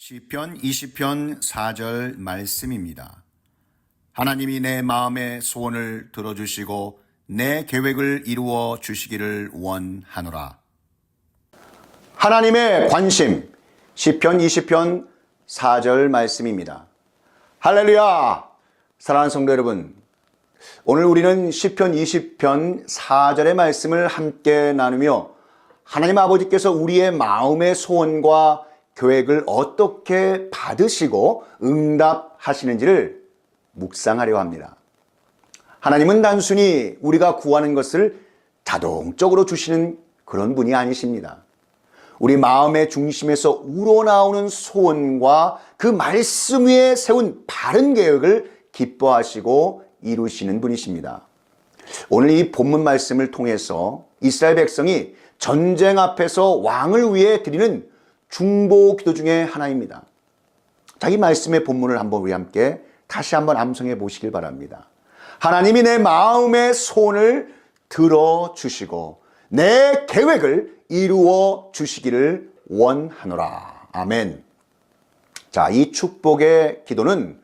시편 20편 4절 말씀입니다. 하나님이 내 마음의 소원을 들어주시고 내 계획을 이루어 주시기를 원하노라. 하나님의 관심, 시편 20편 4절 말씀입니다. 할렐루야! 사랑하는 성도 여러분, 오늘 우리는 시편 20편 4절의 말씀을 함께 나누며 하나님 아버지께서 우리의 마음의 소원과 계획을 어떻게 받으시고 응답하시는지를 묵상하려 합니다. 하나님은 단순히 우리가 구하는 것을 자동적으로 주시는 그런 분이 아니십니다. 우리 마음의 중심에서 우러나오는 소원과 그 말씀 위에 세운 바른 계획을 기뻐하시고 이루시는 분이십니다. 오늘 이 본문 말씀을 통해서 이스라엘 백성이 전쟁 앞에서 왕을 위해 드리는 중보 기도 중에 하나입니다. 자, 이 말씀의 본문을 한번 우리 함께 다시 한번 암송해 보시길 바랍니다. 하나님이 내 마음의 소원을 들어주시고 내 계획을 이루어 주시기를 원하노라. 아멘. 자, 이 축복의 기도는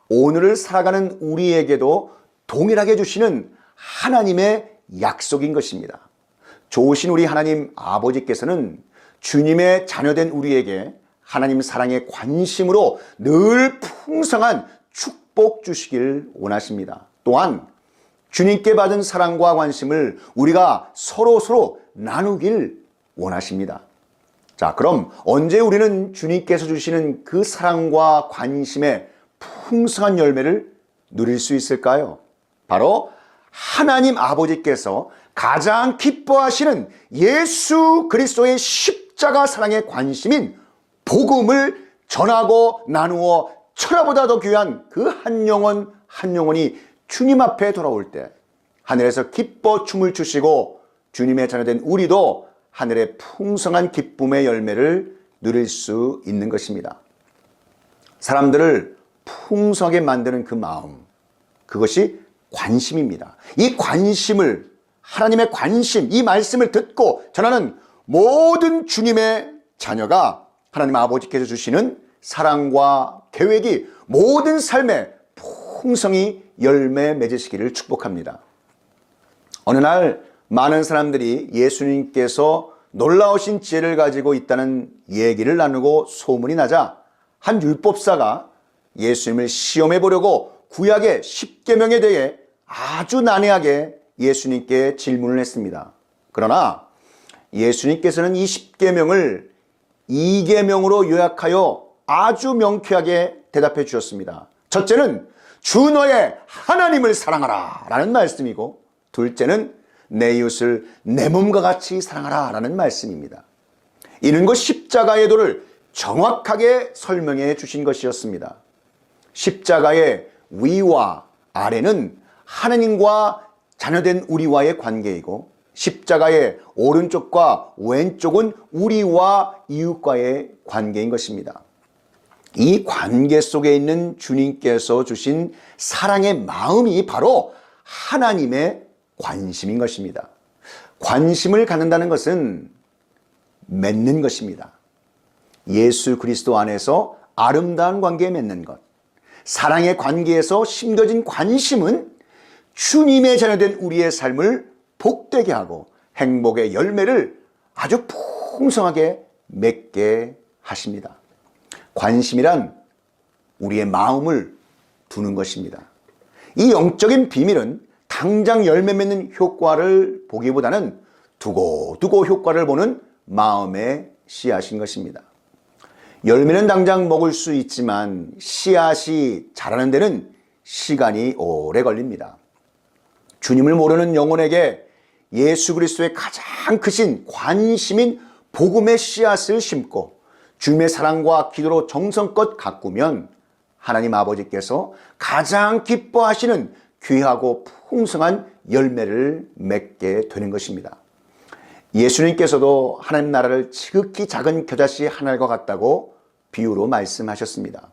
오늘을 살아가는 우리에게도 동일하게 주시는 하나님의 약속인 것입니다. 좋으신 우리 하나님 아버지께서는 주님의 자녀된 우리에게 하나님 사랑의 관심으로 늘 풍성한 축복 주시길 원하십니다. 또한 주님께 받은 사랑과 관심을 우리가 서로 나누길 원하십니다. 자, 그럼 언제 우리는 주님께서 주시는 그 사랑과 관심의 풍성한 열매를 누릴 수 있을까요? 바로 하나님 아버지께서 가장 기뻐하시는 예수 그리스도의 십자가 사랑의 관심인 복음을 전하고 나누어 천하보다 더 귀한 그 한 영혼 한 영혼이 주님 앞에 돌아올 때 하늘에서 기뻐 춤을 추시고 주님의 자녀된 우리도 하늘의 풍성한 기쁨의 열매를 누릴 수 있는 것입니다. 사람들을 풍성하게 만드는 그 마음, 그것이 관심입니다. 이 관심을, 하나님의 관심, 이 말씀을 듣고 전하는 모든 주님의 자녀가 하나님 아버지께서 주시는 사랑과 계획이 모든 삶에 풍성히 열매 맺으시기를 축복합니다. 어느 날 많은 사람들이 예수님께서 놀라우신 지혜를 가지고 있다는 얘기를 나누고 소문이 나자 한 율법사가 예수님을 시험해 보려고 구약의 10계명에 대해 아주 난해하게 예수님께 질문을 했습니다. 그러나 예수님께서는 이 10계명을 2계명으로 요약하여 아주 명쾌하게 대답해 주셨습니다. 첫째는 주 너의 하나님을 사랑하라 라는 말씀이고, 둘째는 내 이웃을 내 몸과 같이 사랑하라 라는 말씀입니다. 이는 곧 십자가의 도를 정확하게 설명해 주신 것이었습니다. 십자가의 위와 아래는 하나님과 자녀된 우리와의 관계이고, 십자가의 오른쪽과 왼쪽은 우리와 이웃과의 관계인 것입니다. 이 관계 속에 있는 주님께서 주신 사랑의 마음이 바로 하나님의 관심인 것입니다. 관심을 갖는다는 것은 맺는 것입니다. 예수 그리스도 안에서 아름다운 관계에 맺는 것, 사랑의 관계에서 심겨진 관심은 주님의 자녀된 우리의 삶을 복되게 하고 행복의 열매를 아주 풍성하게 맺게 하십니다. 관심이란 우리의 마음을 두는 것입니다. 이 영적인 비밀은 당장 열매 맺는 효과를 보기보다는 두고 효과를 보는 마음의 씨앗인 것입니다. 열매는 당장 먹을 수 있지만 씨앗이 자라는 데는 시간이 오래 걸립니다. 주님을 모르는 영혼에게 예수 그리스도의 가장 크신 관심인 복음의 씨앗을 심고 주님의 사랑과 기도로 정성껏 가꾸면 하나님 아버지께서 가장 기뻐하시는 귀하고 풍성한 열매를 맺게 되는 것입니다. 예수님께서도 하나님 나라를 지극히 작은 겨자씨 하나과 같다고 비유로 말씀하셨습니다.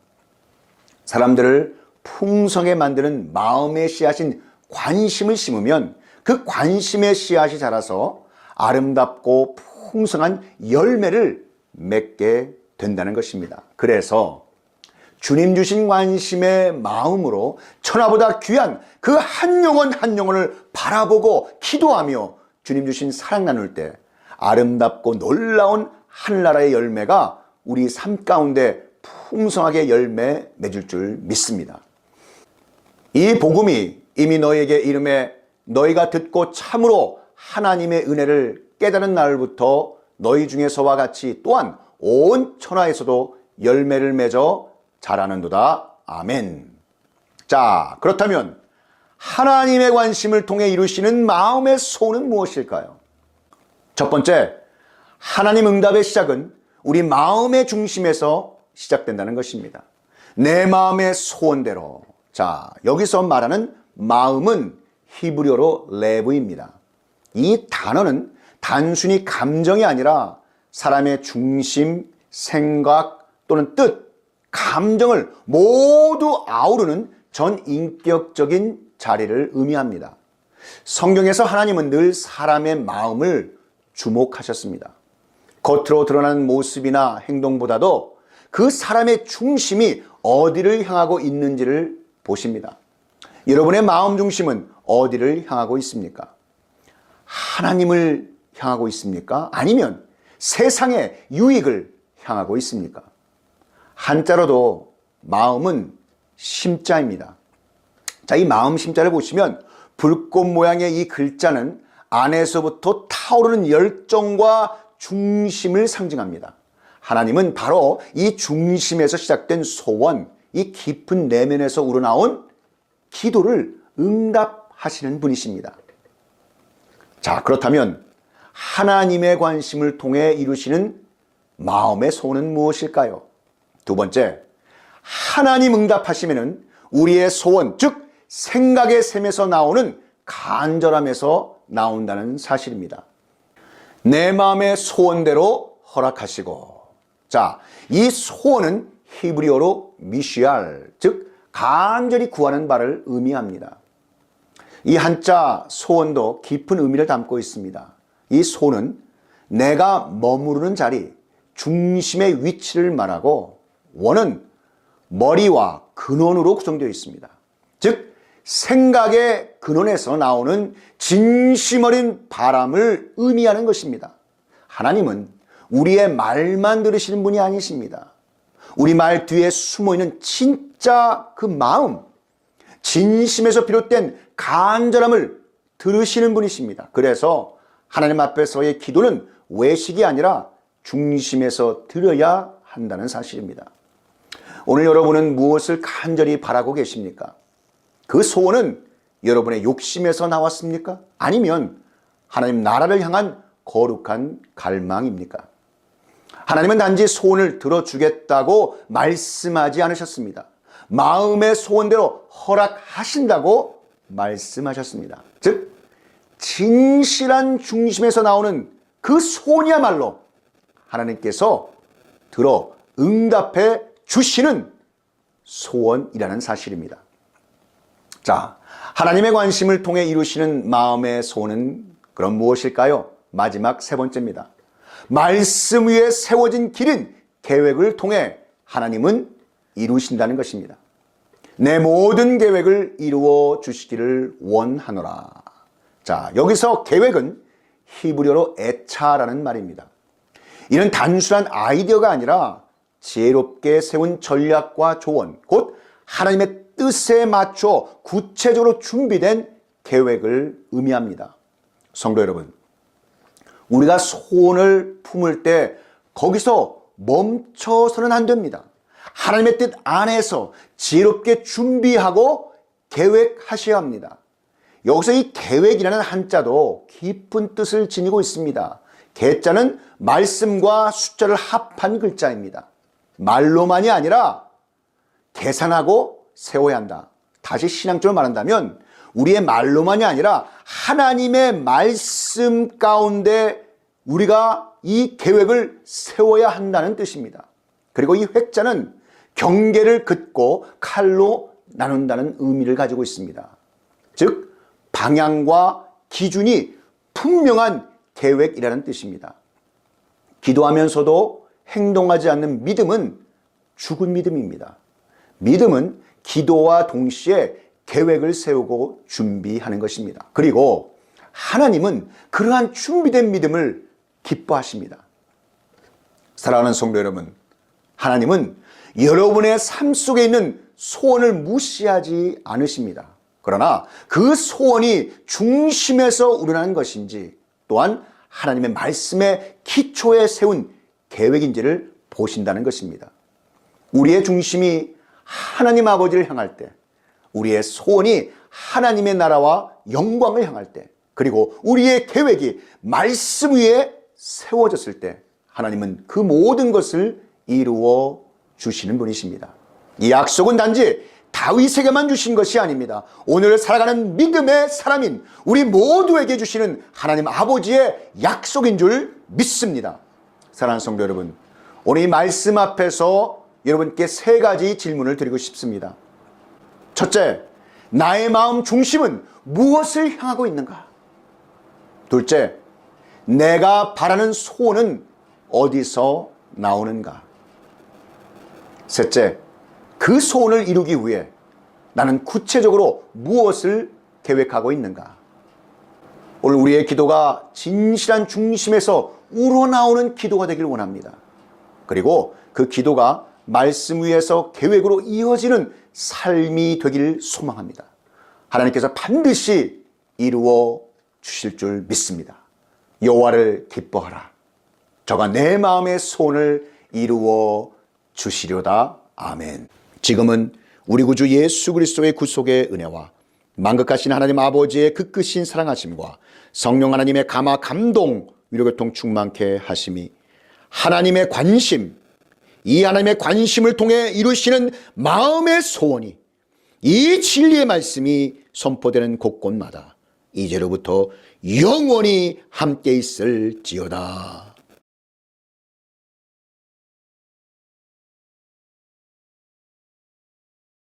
사람들을 풍성하게 만드는 마음의 씨앗인 관심을 심으면 그 관심의 씨앗이 자라서 아름답고 풍성한 열매를 맺게 된다는 것입니다. 그래서 주님 주신 관심의 마음으로 천하보다 귀한 그 한 영혼 한 영혼을 바라보고 기도하며 주님 주신 사랑 나눌 때 아름답고 놀라운 하늘나라의 열매가 우리 삶 가운데 풍성하게 열매 맺을 줄 믿습니다. 이 복음이 이미 너희에게 이름에 너희가 듣고 참으로 하나님의 은혜를 깨달은 날부터 너희 중에서와 같이 또한 온 천하에서도 열매를 맺어 자라는도다. 아멘. 자, 그렇다면 하나님의 관심을 통해 이루시는 마음의 소원은 무엇일까요? 첫 번째, 하나님 응답의 시작은 우리 마음의 중심에서 시작된다는 것입니다. 내 마음의 소원대로. 자, 여기서 말하는 마음은 히브리어로 레브입니다. 이 단어는 단순히 감정이 아니라 사람의 중심, 생각 또는 뜻, 감정을 모두 아우르는 전인격적인 자리를 의미합니다. 성경에서 하나님은 늘 사람의 마음을 주목하셨습니다. 겉으로 드러나는 모습이나 행동보다도 그 사람의 중심이 어디를 향하고 있는지를 보십니다. 여러분의 마음 중심은 어디를 향하고 있습니까? 하나님을 향하고 있습니까? 아니면 세상의 유익을 향하고 있습니까? 한자로도 마음은 심자입니다. 자, 이 마음 심자를 보시면 불꽃 모양의 이 글자는 안에서부터 타오르는 열정과 중심을 상징합니다. 하나님은 바로 이 중심에서 시작된 소원, 이 깊은 내면에서 우러나온 기도를 응답하시는 분이십니다. 자, 그렇다면 하나님의 관심을 통해 이루시는 마음의 소원은 무엇일까요? 두 번째, 하나님 응답하시면은 우리의 소원, 즉 생각의 샘에서 나오는 간절함에서 나온다는 사실입니다. 내 마음의 소원대로 허락하시고. 자, 이 소원은 히브리어로 미시알, 즉 간절히 구하는 바를 의미합니다. 이 한자 소원도 깊은 의미를 담고 있습니다. 이 소는 내가 머무르는 자리, 중심의 위치를 말하고, 원은 머리와 근원으로 구성되어 있습니다. 즉 생각의 근원에서 나오는 진심 어린 바람을 의미하는 것입니다. 하나님은 우리의 말만 들으시는 분이 아니십니다. 우리 말 뒤에 숨어있는 진짜 그 마음, 진심에서 비롯된 간절함을 들으시는 분이십니다. 그래서 하나님 앞에서의 기도는 외식이 아니라 중심에서 들어야 한다는 사실입니다. 오늘 여러분은 무엇을 간절히 바라고 계십니까? 그 소원은 여러분의 욕심에서 나왔습니까? 아니면 하나님 나라를 향한 거룩한 갈망입니까? 하나님은 단지 소원을 들어주겠다고 말씀하지 않으셨습니다. 마음의 소원대로 허락하신다고 말씀하셨습니다. 즉 진실한 중심에서 나오는 그 소원이야말로 하나님께서 들어 응답해 주시는 소원이라는 사실입니다. 자, 하나님의 관심을 통해 이루시는 마음의 소원은 그럼 무엇일까요? 마지막 세 번째입니다. 말씀 위에 세워진 길인 계획을 통해 하나님은 이루신다는 것입니다. 내 모든 계획을 이루어 주시기를 원하노라. 자, 여기서 계획은 히브리어로 에차라는 말입니다. 이는 단순한 아이디어가 아니라 지혜롭게 세운 전략과 조언, 곧 하나님의 뜻에 맞춰 구체적으로 준비된 계획을 의미합니다. 성도 여러분, 우리가 소원을 품을 때 거기서 멈춰서는 안 됩니다. 하나님의 뜻 안에서 지혜롭게 준비하고 계획하셔야 합니다. 여기서 이 계획이라는 한자도 깊은 뜻을 지니고 있습니다. 계자는 말씀과 숫자를 합한 글자입니다. 말로만이 아니라 계산하고 세워야 한다. 다시 신앙적으로 말한다면 우리의 말로만이 아니라 하나님의 말씀 가운데 우리가 이 계획을 세워야 한다는 뜻입니다. 그리고 이 획자는 경계를 긋고 칼로 나눈다는 의미를 가지고 있습니다. 즉 방향과 기준이 분명한 계획이라는 뜻입니다. 기도하면서도 행동하지 않는 믿음은 죽은 믿음입니다. 믿음은 기도와 동시에 계획을 세우고 준비하는 것입니다. 그리고 하나님은 그러한 준비된 믿음을 기뻐하십니다. 사랑하는 성도 여러분, 하나님은 여러분의 삶 속에 있는 소원을 무시하지 않으십니다. 그러나 그 소원이 중심에서 우러나는 것인지, 또한 하나님의 말씀의 기초에 세운 계획인지를 보신다는 것입니다. 우리의 중심이 하나님 아버지를 향할 때, 우리의 소원이 하나님의 나라와 영광을 향할 때, 그리고 우리의 계획이 말씀 위에 세워졌을 때 하나님은 그 모든 것을 이루어 주시는 분이십니다. 이 약속은 단지 다윗에게만 주신 것이 아닙니다. 오늘 살아가는 믿음의 사람인 우리 모두에게 주시는 하나님 아버지의 약속인 줄 믿습니다. 사랑하는 성도 여러분, 오늘 이 말씀 앞에서 여러분께 세 가지 질문을 드리고 싶습니다. 첫째, 나의 마음 중심은 무엇을 향하고 있는가? 둘째, 내가 바라는 소원은 어디서 나오는가? 셋째, 그 소원을 이루기 위해 나는 구체적으로 무엇을 계획하고 있는가? 오늘 우리의 기도가 진실한 중심에서 우러나오는 기도가 되길 원합니다. 그리고 그 기도가 말씀 위에서 계획으로 이어지는 삶이 되길 소망합니다. 하나님께서 반드시 이루어 주실 줄 믿습니다. 여호와를 기뻐하라. 저가 내 마음의 소원을 이루어 주시려다. 아멘. 지금은 우리 구주 예수 그리스도의 구속의 은혜와 만극하신 하나님 아버지의 그 끝인 사랑하심과 성령 하나님의 감화 감동 위로교통 충만케 하심이 하나님의 관심, 이 하나님의 관심을 통해 이루시는 마음의 소원이 이 진리의 말씀이 선포되는 곳곳마다 이제로부터 영원히 함께 있을지어다.